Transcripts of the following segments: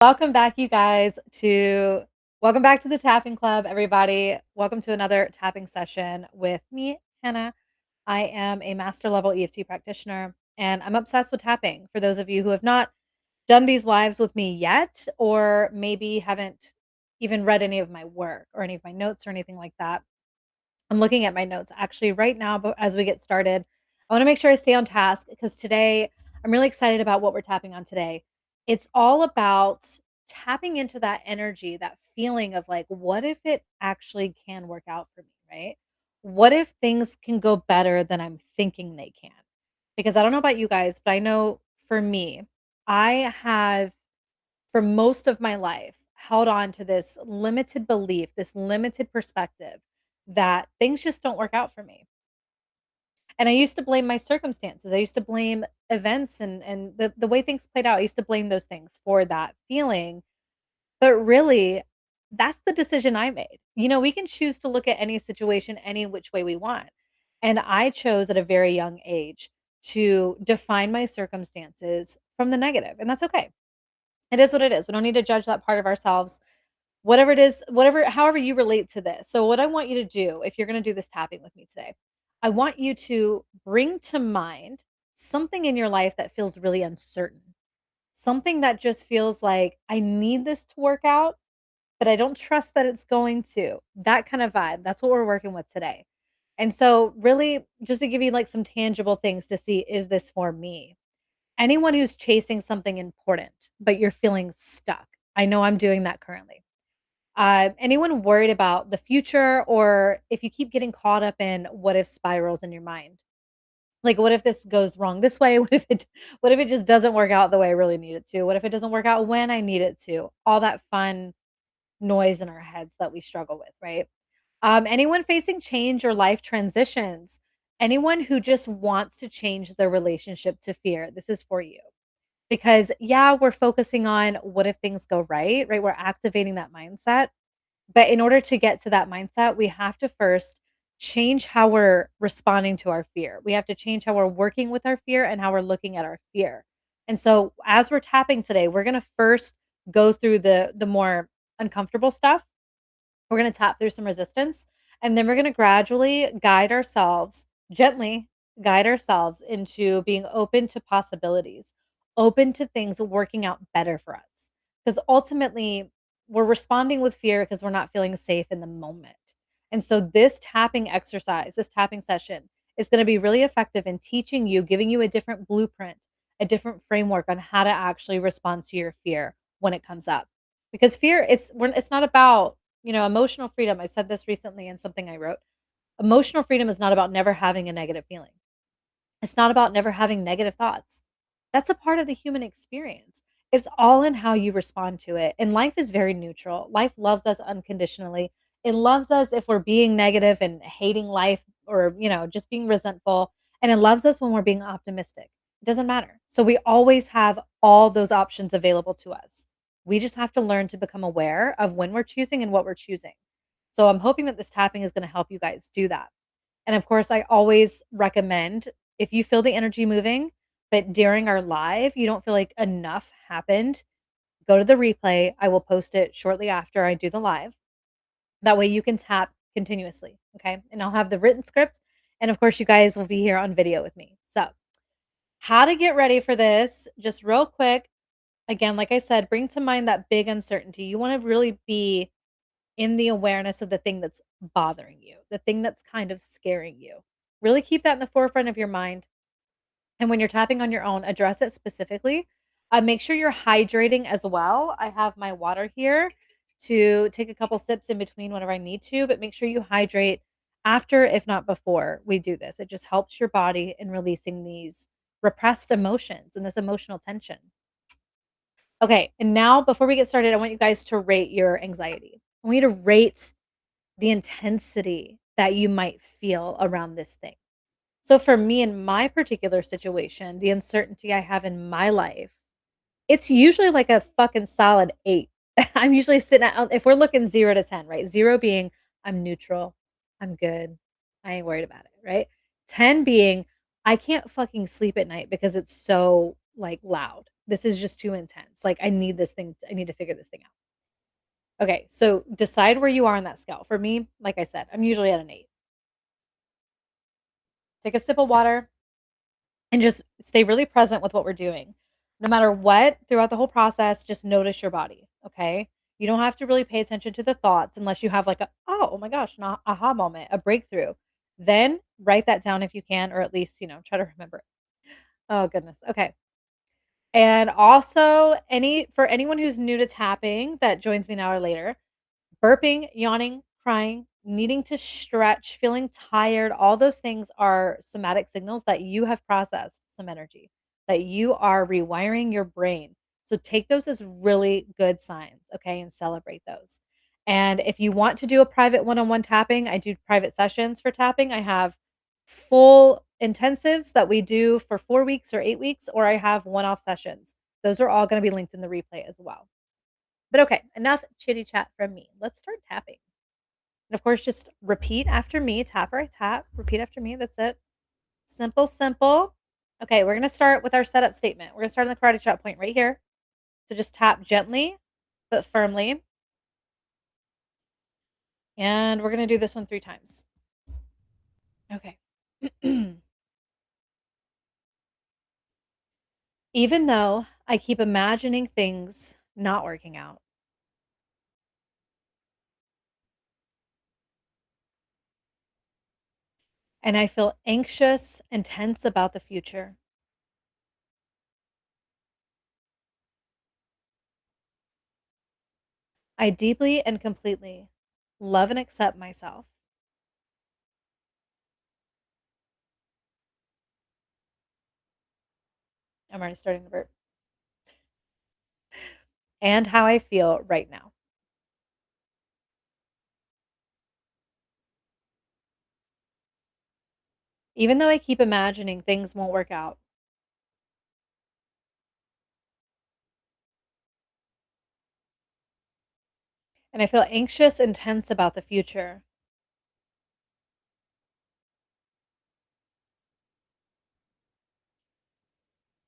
Welcome back, you guys, to welcome back to the tapping club, everybody. Welcome to another tapping session with me, Hannah. I am a master level EFT practitioner and I'm obsessed with tapping. For those of you who have not done these lives with me yet, or maybe haven't even read any of my work or any of my notes or anything like that, I'm looking at my notes actually right now. But as we get started, I want to make sure I stay on task because today I'm really excited about what we're tapping on today. It's all about tapping into that energy, that feeling of like, what if it actually can work out for me, right? What if things can go better than I'm thinking they can? Because I don't know about you guys, but I know for me, I have for most of my life held on to this limited belief, this limited perspective that things just don't work out for me. And I used to blame my circumstances. I used to blame events and the way things played out. I used to blame those things for that feeling. But really, that's the decision I made. We can choose to look at any situation any which way we want. And I chose at a very young age to define my circumstances from the negative, and that's okay. It is what it is. We don't need to judge that part of ourselves. Whatever it is, however you relate to this. So, what I want you to do, if you're going to do this tapping with me today, I want you to bring to mind something in your life that feels really uncertain, something that just feels like I need this to work out, but I don't trust that it's going to. That kind of vibe. That's what we're working with today. And so, really, just to give you like some tangible things to see, is this for me? Anyone who's chasing something important, but you're feeling stuck. I know I'm doing that currently. Anyone worried about the future, or if you keep getting caught up in what if spirals in your mind? Like, what if this goes wrong this way? What if it just doesn't work out the way I really need it to? What if it doesn't work out when I need it to? All that fun noise in our heads that we struggle with, right? Anyone facing change or life transitions, anyone who just wants to change their relationship to fear, this is for you. Because yeah, we're focusing on what if things go right, right? We're activating that mindset. But in order to get to that mindset, we have to first change how we're responding to our fear. We have to change how we're working with our fear and how we're looking at our fear. And so as we're tapping today, we're going to first go through the more uncomfortable stuff. We're going to tap through some resistance, and then we're going to gradually guide ourselves, gently guide ourselves into being open to possibilities, open to things working out better for us. Because ultimately, we're responding with fear because we're not feeling safe in the moment. And so, this tapping exercise, this tapping session is going to be really effective in teaching you, giving you a different blueprint, a different framework on how to actually respond to your fear when it comes up. Because fear, it's not about emotional freedom. I said this recently in something I wrote. Emotional freedom is not about never having a negative feeling. It's not about never having negative thoughts. That's a part of the human experience. It's all in how you respond to it. And life is very neutral. Life loves us unconditionally. It loves us if we're being negative and hating life, or, just being resentful. And it loves us when we're being optimistic. It doesn't matter. So we always have all those options available to us. We just have to learn to become aware of when we're choosing and what we're choosing. So I'm hoping that this tapping is going to help you guys do that. And of course, I always recommend, if you feel the energy moving, but during our live, you don't feel like enough happened, go to the replay. I will post it shortly after I do the live. That way you can tap continuously. Okay. And I'll have the written script. And of course, you guys will be here on video with me. So, how to get ready for this, just real quick. Again, like I said, bring to mind that big uncertainty. You want to really be in the awareness of the thing that's bothering you, the thing that's kind of scaring you. Really keep that in the forefront of your mind. And when you're tapping on your own, address it specifically. Make sure you're hydrating as well. I have my water here to take a couple sips in between whenever I need to, but make sure you hydrate after, if not before, we do this. It just helps your body in releasing these repressed emotions and this emotional tension. Okay, and now before we get started, I want you guys to rate your anxiety. I want you to rate the intensity that you might feel around this thing. So for me, in my particular situation, the uncertainty I have in my life, it's usually like a fucking solid 8. I'm usually sitting at, if we're looking 0 to 10, right? 0 being I'm neutral, I'm good, I ain't worried about it, right? 10 being I can't fucking sleep at night because it's so like loud. This is just too intense. Like, I need to figure this thing out. Okay, so decide where you are on that scale. For me, like I said, I'm usually at an 8. Take a sip of water and just stay really present with what we're doing. No matter what, throughout the whole process, just notice your body, okay? You don't have to really pay attention to the thoughts unless you have like a, oh my gosh, an aha moment, a breakthrough. Then write that down if you can, or at least, try to remember it. Oh goodness. Okay. And also for anyone who's new to tapping that joins me now or later, burping, yawning, crying, needing to stretch, feeling tired, all those things are somatic signals that you have processed some energy, that you are rewiring your brain. So take those as really good signs, okay, and celebrate those. And if you want to do a private one on one tapping, I do private sessions for tapping. I have full intensives that we do for 4 weeks or 8 weeks, or I have one off sessions. Those are all going to be linked in the replay as well. But okay, enough chitty chat from me. Let's start tapping. And of course, just repeat after me. Tap or I tap. Repeat after me. That's it. Simple, simple. Okay, we're going to start with our setup statement. We're going to start on the karate chop point right here. So just tap gently but firmly. And we're going to do this one 3 times. Okay. Even though I keep imagining things not working out, and I feel anxious and tense about the future, I deeply and completely love and accept myself. I'm already starting to burp. And how I feel right now. Even though I keep imagining things won't work out, and I feel anxious and tense about the future,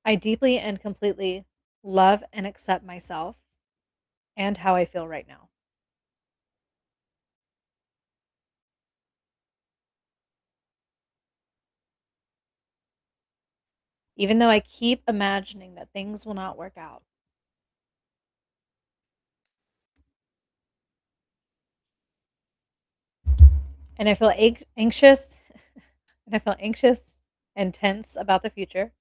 I deeply and completely love and accept myself and how I feel right now. Even though I keep imagining that things will not work out, and I feel anxious and I feel anxious and tense about the future,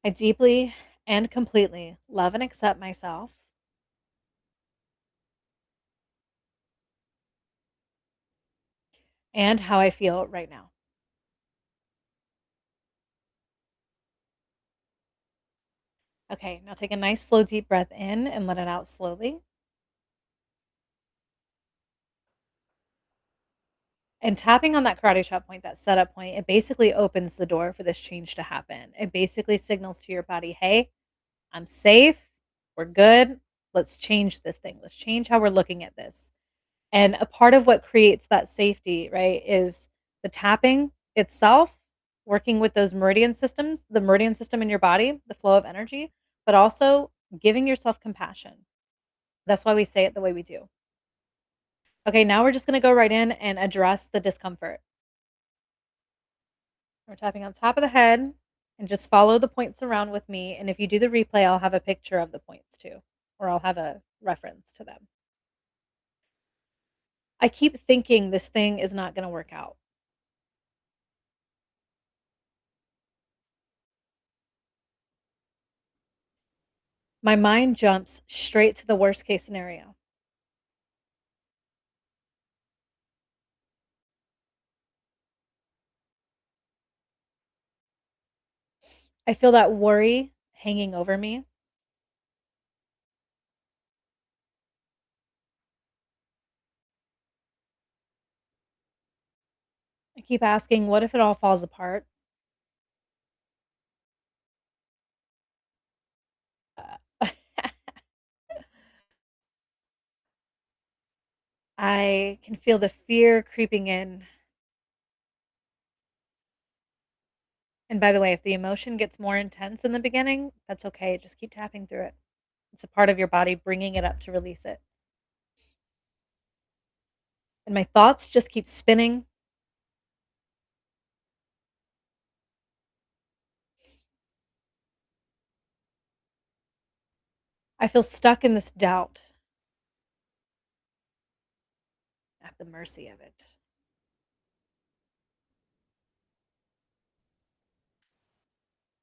I deeply and completely love and accept myself and how I feel right now. Okay, now take a nice slow deep breath in and let it out slowly. And tapping on that karate chop point, that setup point, it basically opens the door for this change to happen. It basically signals to your body, hey, I'm safe. We're good. Let's change this thing. Let's change how we're looking at this. And a part of what creates that safety, right, is the tapping itself, working with those meridian systems, the meridian system in your body, the flow of energy, but also giving yourself compassion. That's why we say it the way we do. Okay, now we're just going to go right in and address the discomfort. We're tapping on top of the head and just follow the points around with me. And if you do the replay, I'll have a picture of the points too, or I'll have a reference to them. I keep thinking this thing is not going to work out. My mind jumps straight to the worst case scenario. I feel that worry hanging over me. I keep asking, what if it all falls apart? I can feel the fear creeping in. And by the way, if the emotion gets more intense in the beginning, that's okay. Just keep tapping through it. It's a part of your body bringing it up to release it. And my thoughts just keep spinning. I feel stuck in this doubt at the mercy of it.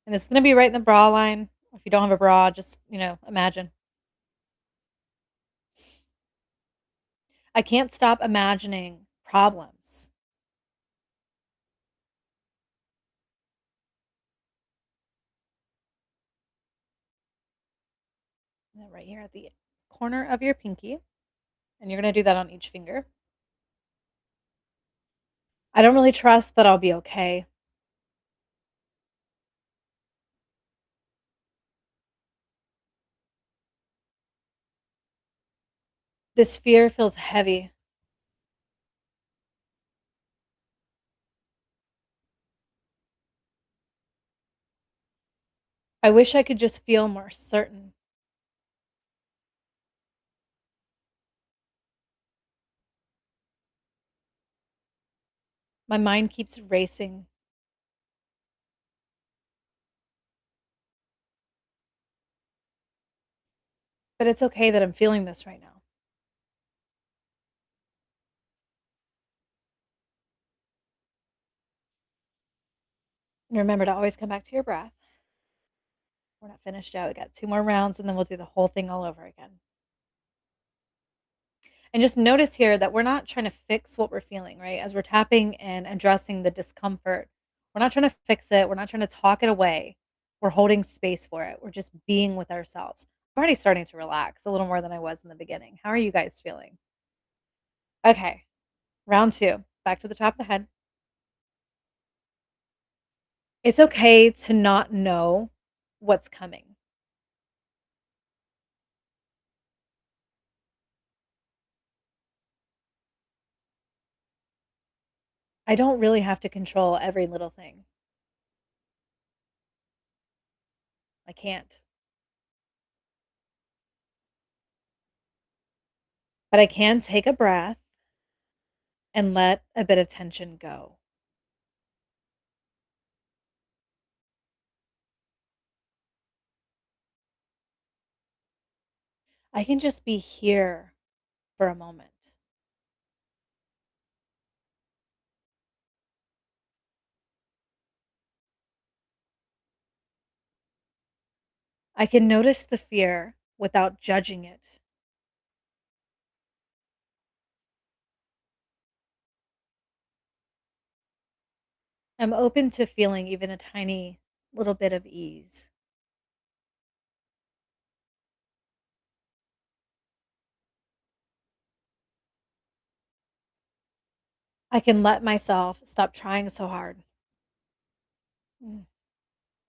And it's going to be right in the bra line. If you don't have a bra, just, imagine. I can't stop imagining problems. And then right here at the corner of your pinky. And you're going to do that on each finger. I don't really trust that I'll be okay. This fear feels heavy. I wish I could just feel more certain. My mind keeps racing. But it's okay that I'm feeling this right now. And remember to always come back to your breath. We're not finished yet. We got 2 more rounds, and then we'll do the whole thing all over again. And just notice here that we're not trying to fix what we're feeling, right? As we're tapping and addressing the discomfort, we're not trying to fix it. We're not trying to talk it away. We're holding space for it. We're just being with ourselves. I'm already starting to relax a little more than I was in the beginning. How are you guys feeling? Okay, round 2. Back to the top of the head. It's okay to not know what's coming. I don't really have to control every little thing. I can't. But I can take a breath and let a bit of tension go. I can just be here for a moment. I can notice the fear without judging it. I'm open to feeling even a tiny little bit of ease. I can let myself stop trying so hard. Mm,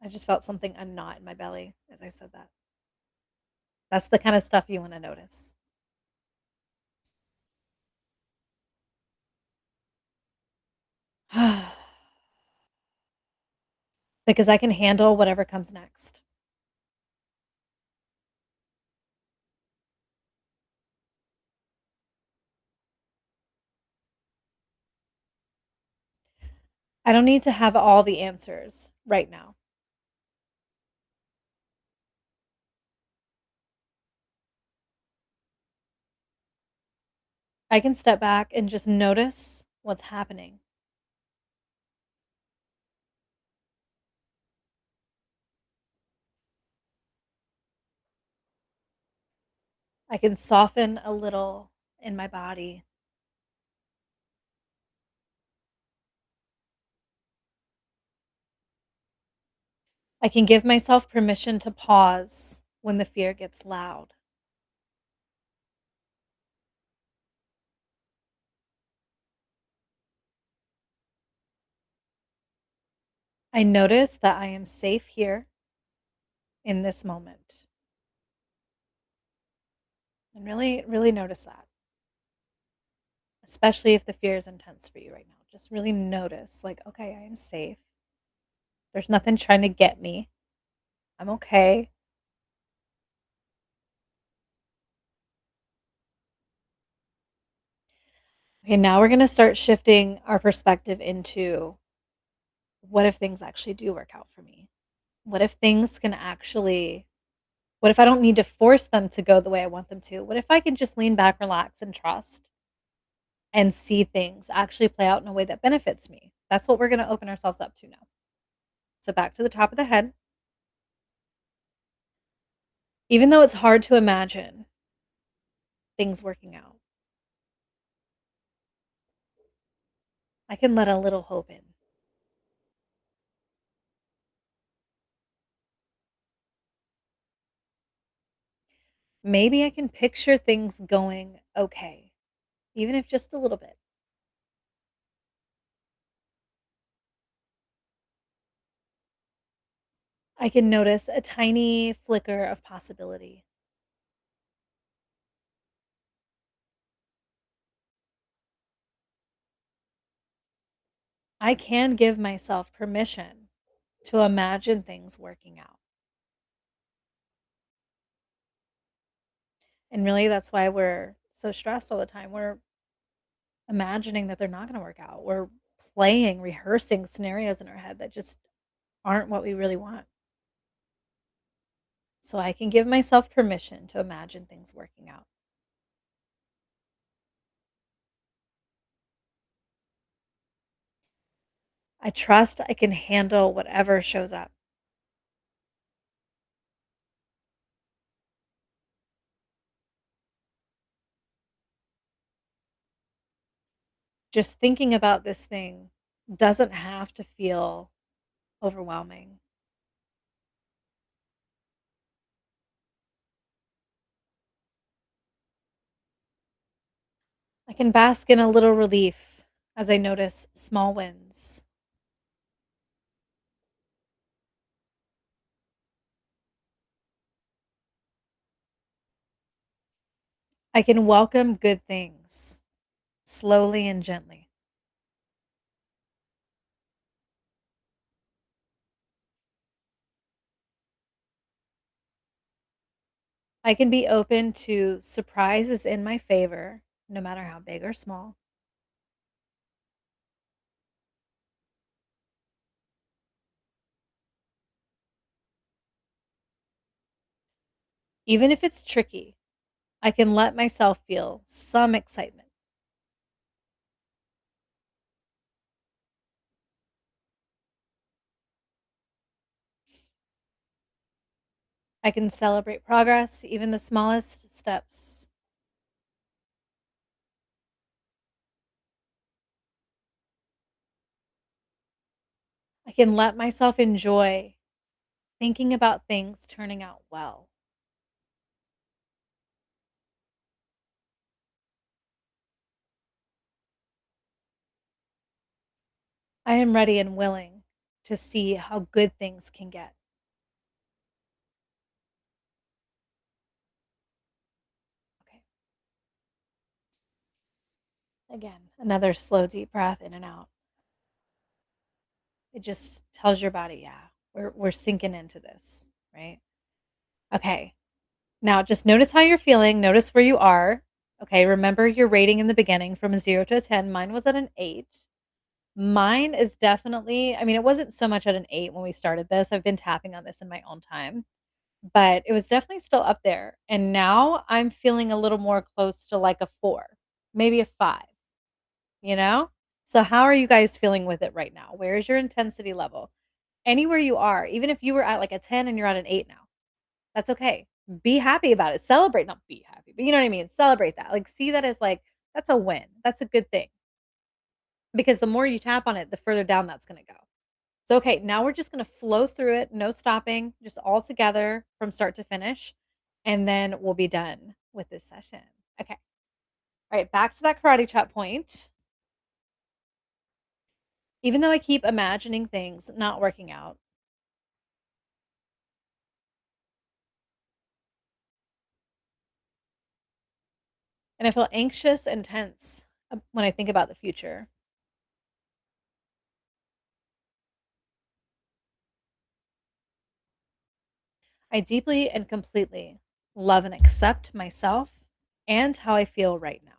I just felt something unknot in my belly as I said that. That's the kind of stuff you want to notice. Because I can handle whatever comes next. I don't need to have all the answers right now. I can step back and just notice what's happening. I can soften a little in my body. I can give myself permission to pause when the fear gets loud. I notice that I am safe here in this moment. And really, really notice that, especially if the fear is intense for you right now. Just really notice, like, okay, I am safe. There's nothing trying to get me. I'm okay. Okay, now we're going to start shifting our perspective into what if things actually do work out for me? What if things can actually, what if I don't need to force them to go the way I want them to? What if I can just lean back, relax, and trust and see things actually play out in a way that benefits me? That's what we're going to open ourselves up to now. So, back to the top of the head. Even though it's hard to imagine things working out, I can let a little hope in. Maybe I can picture things going okay, even if just a little bit. I can notice a tiny flicker of possibility. I can give myself permission to imagine things working out. And really, that's why we're so stressed all the time. We're imagining that they're not going to work out. We're playing, rehearsing scenarios in our head that just aren't what we really want. So I can give myself permission to imagine things working out. I trust I can handle whatever shows up. Just thinking about this thing doesn't have to feel overwhelming. I can bask in a little relief as I notice small wins. I can welcome good things slowly and gently. I can be open to surprises in my favor, no matter how big or small. Even if it's tricky, I can let myself feel some excitement. I can celebrate progress, even the smallest steps. I can let myself enjoy thinking about things turning out well. I am ready and willing to see how good things can get. Okay. Again, another slow, deep breath in and out. It just tells your body, yeah, we're sinking into this, right? Okay. Now just notice how you're feeling. Notice where you are. Okay. Remember your rating in the beginning from a 0 to a 10. Mine was at an 8. Mine is definitely, I mean, it wasn't so much at an 8 when we started this. I've been tapping on this in my own time, but it was definitely still up there. And now I'm feeling a little more close to like a 4, maybe a 5, you know? So, how are you guys feeling with it right now? Where is your intensity level? Anywhere you are, even if you were at like a 10 and you're at an 8 now, that's okay. Be happy about it. Celebrate, not be happy, but you know what I mean? Celebrate that. Like, see that as like, that's a win. That's a good thing because the more you tap on it, the further down that's going to go. So, okay, now we're just going to flow through it, no stopping, just all together from start to finish. And then we'll be done with this session. Okay. All right. Back to that karate chop point. Even though I keep imagining things not working out, and I feel anxious and tense when I think about the future, I deeply and completely love and accept myself and how I feel right now.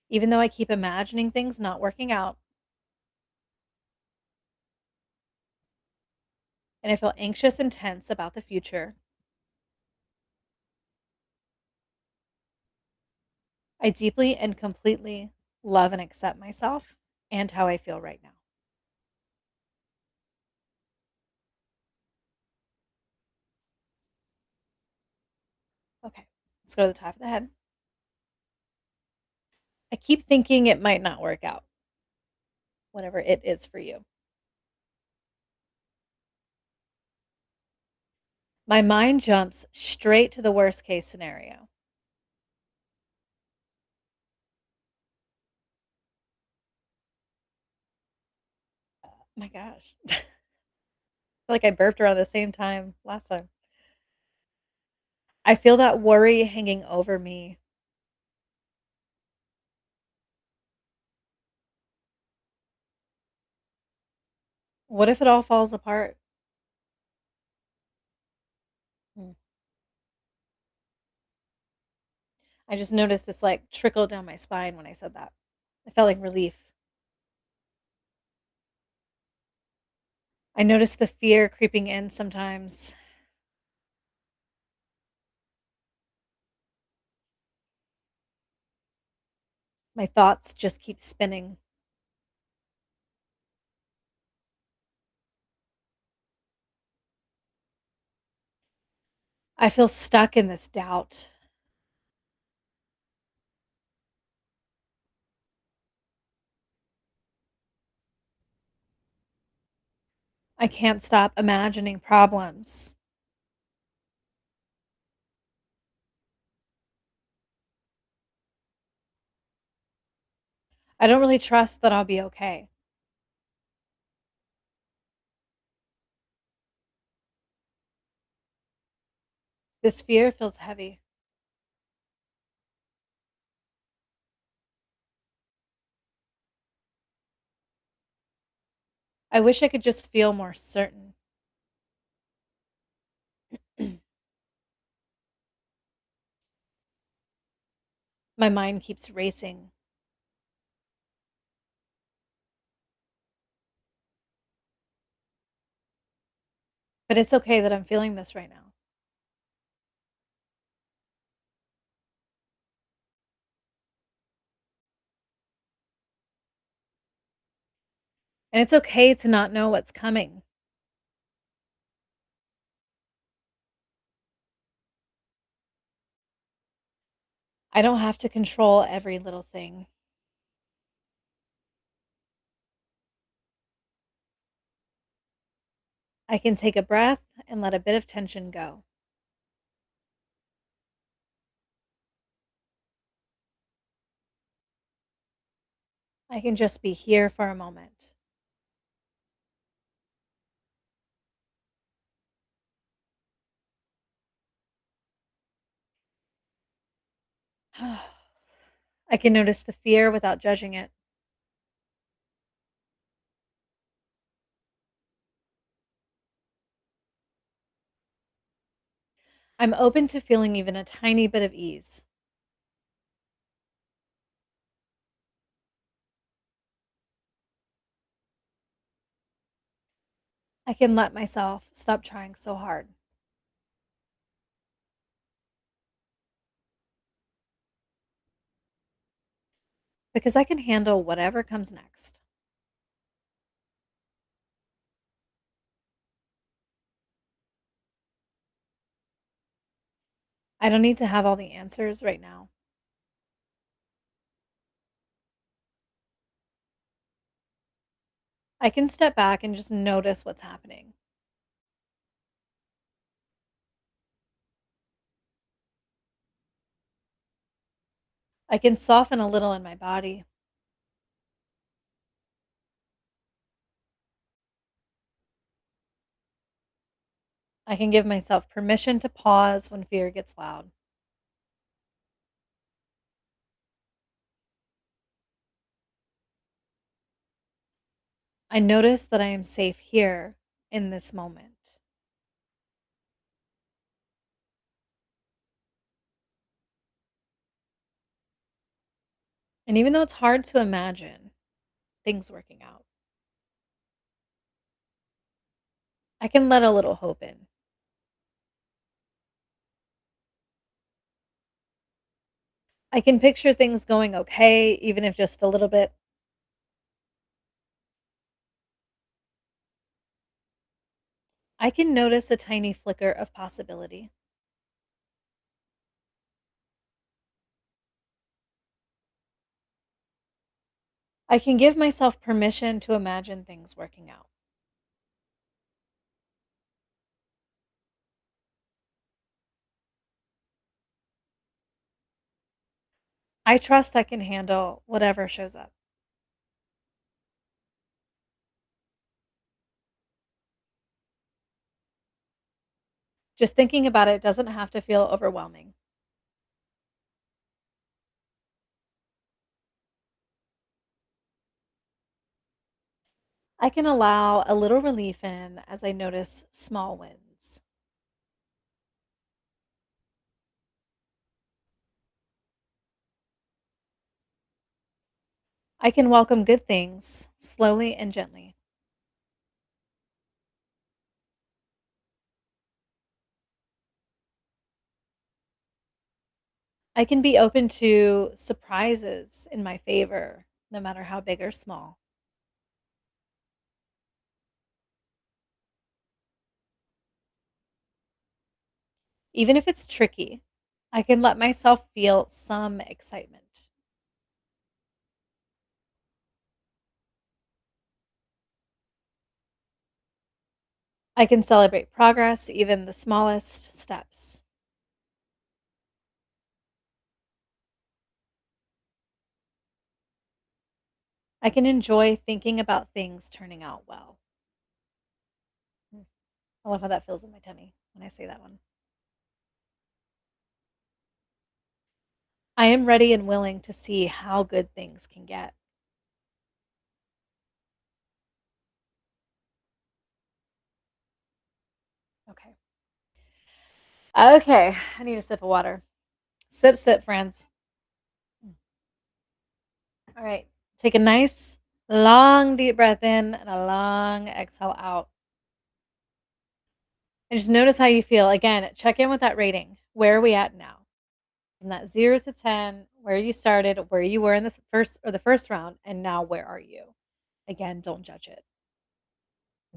Even though I keep imagining things not working out and I feel anxious and tense about the future, I deeply and completely love and accept myself and how I feel right now. Okay, let's go to the top of the head. I keep thinking it might not work out, whatever it is for you. My mind jumps straight to the worst case scenario. My gosh. I feel like I burped around the same time last time. I feel that worry hanging over me. What if it all falls apart? Mm. I just noticed this like trickle down my spine when I said that. I felt like relief. I noticed the fear creeping in sometimes. My thoughts just keep spinning. I feel stuck in this doubt. I can't stop imagining problems. I don't really trust that I'll be okay. This fear feels heavy. I wish I could just feel more certain. My mind keeps racing, but it's okay that I'm feeling this right now. And it's okay to not know what's coming. I don't have to control every little thing. I can take a breath and let a bit of tension go. I can just be here for a moment. I can notice the fear without judging it. I'm open to feeling even a tiny bit of ease. I can let myself stop trying so hard. Because I can handle whatever comes next. I don't need to have all the answers right now. I can step back and just notice what's happening. I can soften a little in my body. I can give myself permission to pause when fear gets loud. I notice that I am safe here in this moment. And even though it's hard to imagine things working out, I can let a little hope in. I can picture things going okay, even if just a little bit. I can notice a tiny flicker of possibility. I can give myself permission to imagine things working out. I trust I can handle whatever shows up. Just thinking about it doesn't have to feel overwhelming. I can allow a little relief in as I notice small wins. I can welcome good things slowly and gently. I can be open to surprises in my favor, no matter how big or small. Even if it's tricky, I can let myself feel some excitement. I can celebrate progress, even the smallest steps. I can enjoy thinking about things turning out well. Mm, I love how that feels in my tummy when I say that one. I am ready and willing to see how good things can get. Okay. Okay. I need a sip of water. Sip, sip, friends. Mm. All right. Take a nice, long, deep breath in and a long exhale out. And just notice how you feel. Again, check in with that rating. Where are we at now? From that 0 to 10, where you started, where you were in the first round, and now where are you? Again, don't judge it.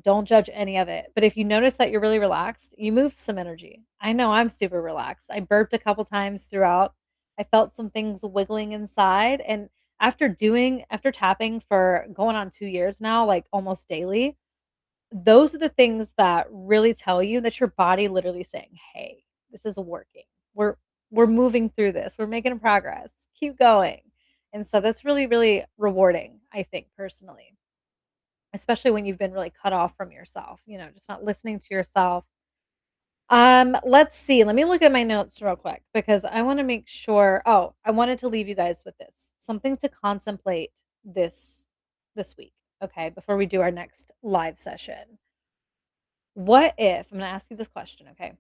Don't judge any of it. But if you notice that you're really relaxed, you moved some energy. I know I'm super relaxed. I burped a couple times throughout. I felt some things wiggling inside. And after tapping for going on 2 years now, like almost daily, those are the things that really tell you that your body literally saying, "Hey, this is working. We're we're moving through this. We're making progress. Keep going." And so that's really, really rewarding, I think, personally, especially when you've been really cut off from yourself, just not listening to yourself. Let's see. Let me look at my notes real quick because I want to make sure. Oh, I wanted to leave you guys with this. Something to contemplate this week, okay, before we do our next live session. What if I'm gonna ask you this question, okay?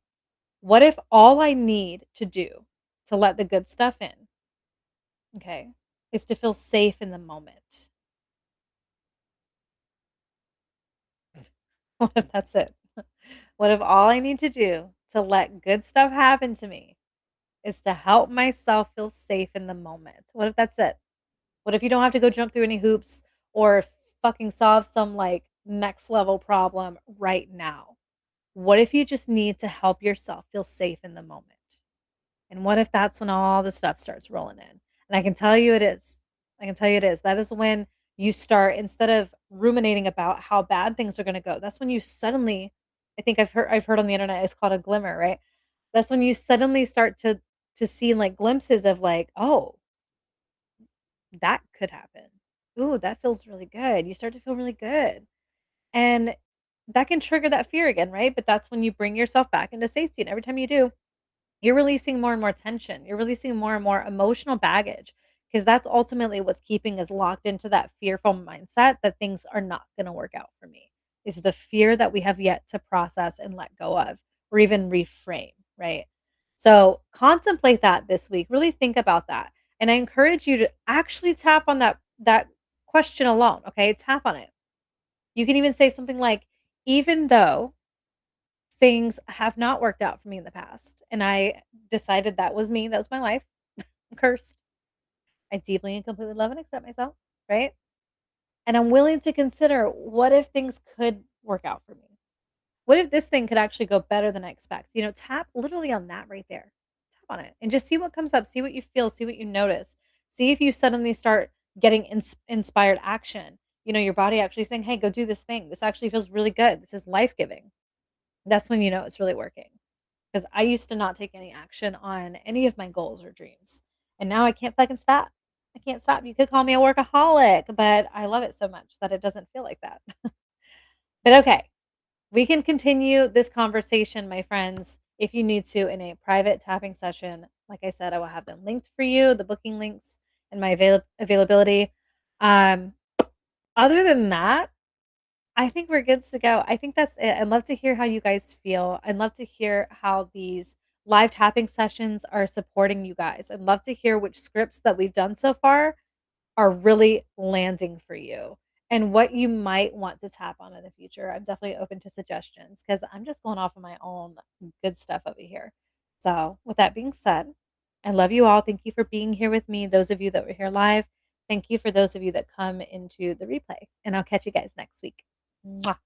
What if all I need to do to let the good stuff in, okay, is to feel safe in the moment? What if that's it? What if all I need to do to let good stuff happen to me is to help myself feel safe in the moment? What if that's it? What if you don't have to go jump through any hoops or fucking solve some like next level problem right now? What if you just need to help yourself feel safe in the moment? And what if that's when all the stuff starts rolling in? And I can tell you it is. I can tell you it is. That is when you start, instead of ruminating about how bad things are gonna go, that's when you suddenly, I think I've heard on the internet it's called a glimmer, right? That's when you suddenly start to see like glimpses of like, oh, that could happen. Ooh, that feels really good. You start to feel really good. And that can trigger that fear again, right? But that's when you bring yourself back into safety. And every time you do, you're releasing more and more tension. You're releasing more and more emotional baggage because that's ultimately what's keeping us locked into that fearful mindset that things are not going to work out for me. Is the fear that we have yet to process and let go of, or even reframe, right? So contemplate that this week. Really think about that. And I encourage you to actually tap on that question alone, okay? Tap on it. You can even say something like, even though things have not worked out for me in the past, and I decided that was me, that was my life, I'm cursed. I deeply and completely love and accept myself, right? And I'm willing to consider, what if things could work out for me? What if this thing could actually go better than I expect? Tap literally on that right there. Tap on it and just see what comes up, see what you feel, see what you notice. See if you suddenly start getting inspired action. Your body actually saying, "Hey, go do this thing. This actually feels really good. This is life-giving." That's when you know it's really working. Because I used to not take any action on any of my goals or dreams. And now I can't fucking stop. I can't stop. You could call me a workaholic, but I love it so much that it doesn't feel like that. But okay, we can continue this conversation, my friends, if you need to, in a private tapping session. Like I said, I will have them linked for you, the booking links and my availability. Um, Other than that, I think we're good to go. I think that's it. I'd love to hear how you guys feel. I'd love to hear how these live tapping sessions are supporting you guys. I'd love to hear which scripts that we've done so far are really landing for you and what you might want to tap on in the future. I'm definitely open to suggestions because I'm just going off of my own good stuff over here. So, with that being said, I love you all. Thank you for being here with me. Those of you that were here live, thank you for those of you that come into the replay. And I'll catch you guys next week. Mwah.